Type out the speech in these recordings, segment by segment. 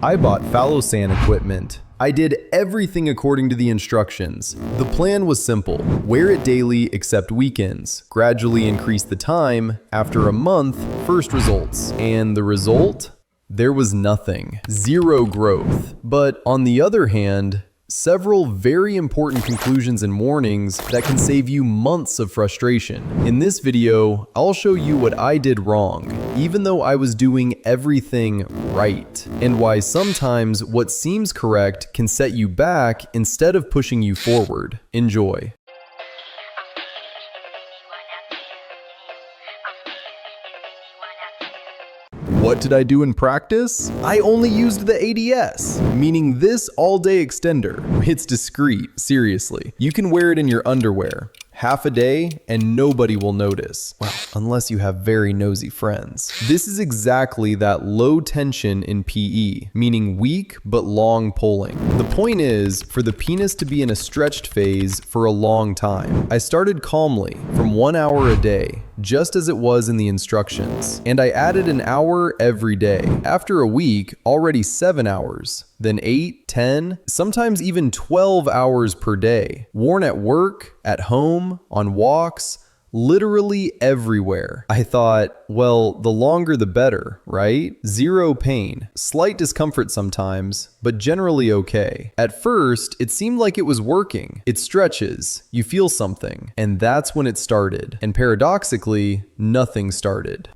I bought Fallosan equipment. I did everything according to the instructions. The plan was simple: wear it daily except weekends, gradually increase the time, after a month, first results. And the result? There was nothing. Zero growth. But on the other hand, several very important conclusions and warnings that can save you months of frustration. In this video, I'll show you what I did wrong, even though I was doing everything right, and why sometimes what seems correct can set you back instead of pushing you forward. Enjoy. What did I do in practice? I only used the ADS, meaning this all-day extender. It's discreet, seriously. You can wear it in your underwear. Half a day and nobody will notice. Well, unless you have very nosy friends. This is exactly that low tension in PE, meaning weak but long pulling. The point is for the penis to be in a stretched phase for a long time. I started calmly from 1 hour a day, just as it was in the instructions. And I added an hour every day. After a week, already 7 hours. Then 8, 10, sometimes even 12 hours per day. Worn at work, at home, on walks, literally everywhere. I thought, well, the longer the better, right? Zero pain, slight discomfort sometimes, but generally okay. At first, it seemed like it was working. It stretches, you feel something, and that's when it started. And paradoxically, nothing started.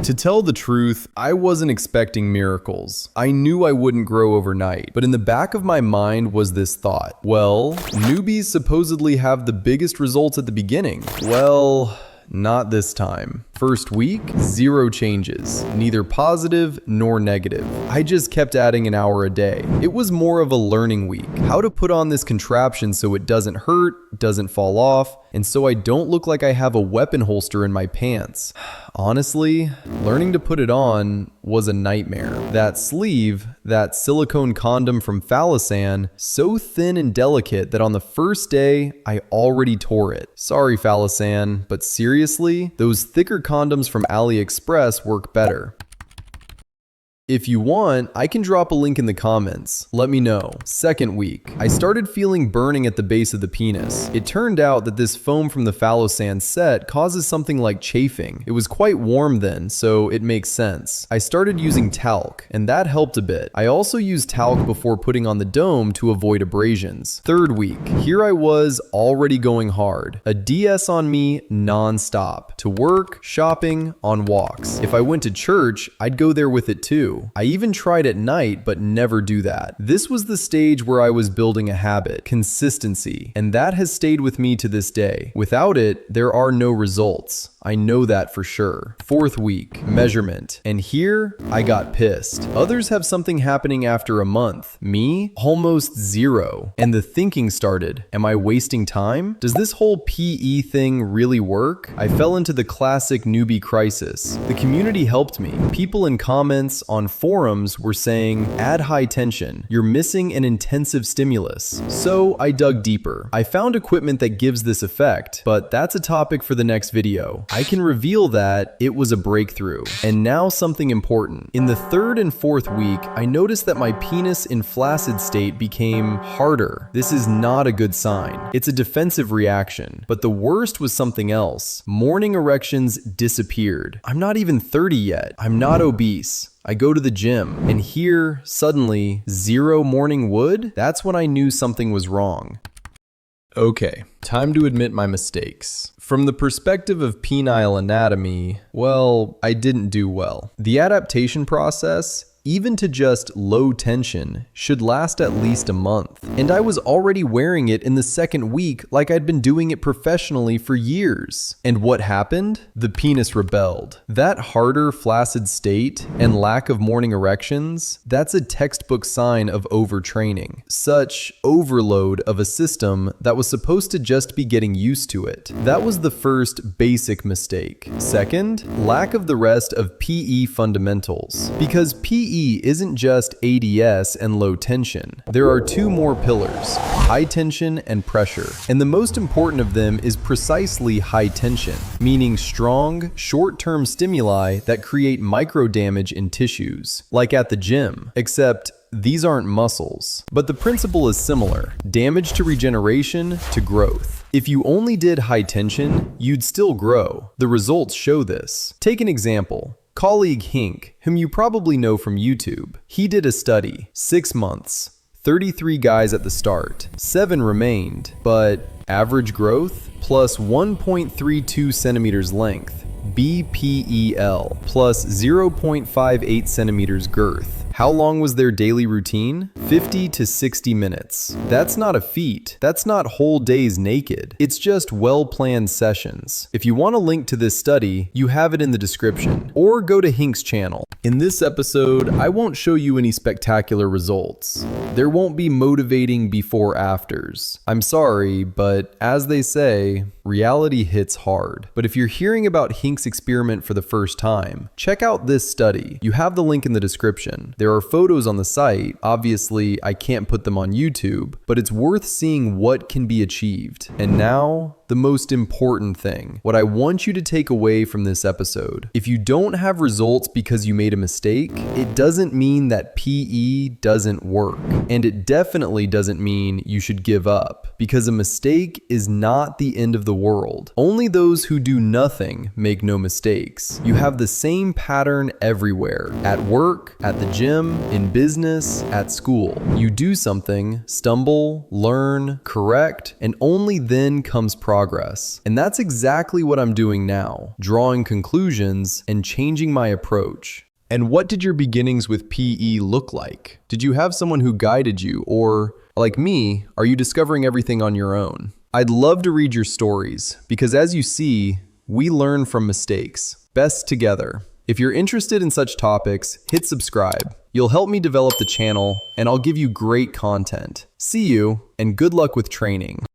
To tell the truth, I wasn't expecting miracles. I knew I wouldn't grow overnight, but in the back of my mind was this thought: well, newbies supposedly have the biggest results at the beginning. Well, not this time. First week, zero changes, neither positive nor negative. I just kept adding an hour a day. It was more of a learning week. How to put on this contraption so it doesn't hurt, doesn't fall off, and so I don't look like I have a weapon holster in my pants. Honestly, learning to put it on was a nightmare. That sleeve, that silicone condom from Fallosan, so thin and delicate that on the first day, I already tore it. Sorry Fallosan, but seriously, those thicker condoms from AliExpress work better. If you want, I can drop a link in the comments. Let me know. Second week, I started feeling burning at the base of the penis. It turned out that this foam from the Fallosan set causes something like chafing. It was quite warm then, so it makes sense. I started using talc, and that helped a bit. I also used talc before putting on the dome to avoid abrasions. Third week, here I was already going hard. A DS on me non-stop. To work, shopping, on walks. If I went to church, I'd go there with it too. I even tried at night, but never do that. This was the stage where I was building a habit, consistency, and that has stayed with me to this day. Without it, there are no results. I know that for sure. Fourth week, measurement. And here, I got pissed. Others have something happening after a month. Me, almost zero. And the thinking started. Am I wasting time? Does this whole PE thing really work? I fell into the classic newbie crisis. The community helped me. People in comments on forums were saying, add high tension. You're missing an intensive stimulus. So I dug deeper. I found equipment that gives this effect, but that's a topic for the next video. I can reveal that it was a breakthrough. And now something important. In the third and fourth week, I noticed that my penis in flaccid state became harder. This is not a good sign. It's a defensive reaction. But the worst was something else. Morning erections disappeared. I'm not even 30 yet. I'm not obese. I go to the gym, and here, suddenly, zero morning wood? That's when I knew something was wrong. Okay, time to admit my mistakes. From the perspective of penile anatomy, well, I didn't do well. The adaptation process, even to just low tension, should last at least a month. And I was already wearing it in the second week like I'd been doing it professionally for years. And what happened? The penis rebelled. That harder, flaccid state and lack of morning erections, that's a textbook sign of overtraining. Such overload of a system that was supposed to just be getting used to it. That was the first basic mistake. Second, lack of the rest of PE fundamentals. Because PE PE isn't just ADS and low tension. There are two more pillars, high tension and pressure. And the most important of them is precisely high tension, meaning strong, short-term stimuli that create micro damage in tissues, like at the gym, except these aren't muscles. But the principle is similar, damage to regeneration to growth. If you only did high tension, you'd still grow. The results show this. Take an example. Colleague Hink, whom you probably know from YouTube. He did a study, 6 months, 33 guys at the start, 7 remained, but average growth plus 1.32 centimeters length, BPEL, plus 0.58 centimeters girth. How long was their daily routine? 50 to 60 minutes. That's not a feat. That's not whole days naked. It's just well-planned sessions. If you want a link to this study, you have it in the description, or go to Hink's channel. In this episode, I won't show you any spectacular results. There won't be motivating before-afters. I'm sorry, but as they say, reality hits hard. But if you're hearing about Hink's experiment for the first time, check out this study. You have the link in the description. There are photos on the site. Obviously, I can't put them on YouTube, but it's worth seeing what can be achieved. And now, the most important thing, what I want you to take away from this episode. If you don't have results because you made a mistake, it doesn't mean that PE doesn't work. And it definitely doesn't mean you should give up, because a mistake is not the end of the world. Only those who do nothing make no mistakes. You have the same pattern everywhere. At work, at the gym, in business, at school. You do something, stumble, learn, correct, and only then comes progress. And that's exactly what I'm doing now, drawing conclusions and changing my approach. And what did your beginnings with PE look like? Did you have someone who guided you, or, like me, are you discovering everything on your own? I'd love to read your stories, because as you see, we learn from mistakes, best together. If you're interested in such topics, hit subscribe. You'll help me develop the channel, and I'll give you great content. See you, and good luck with training.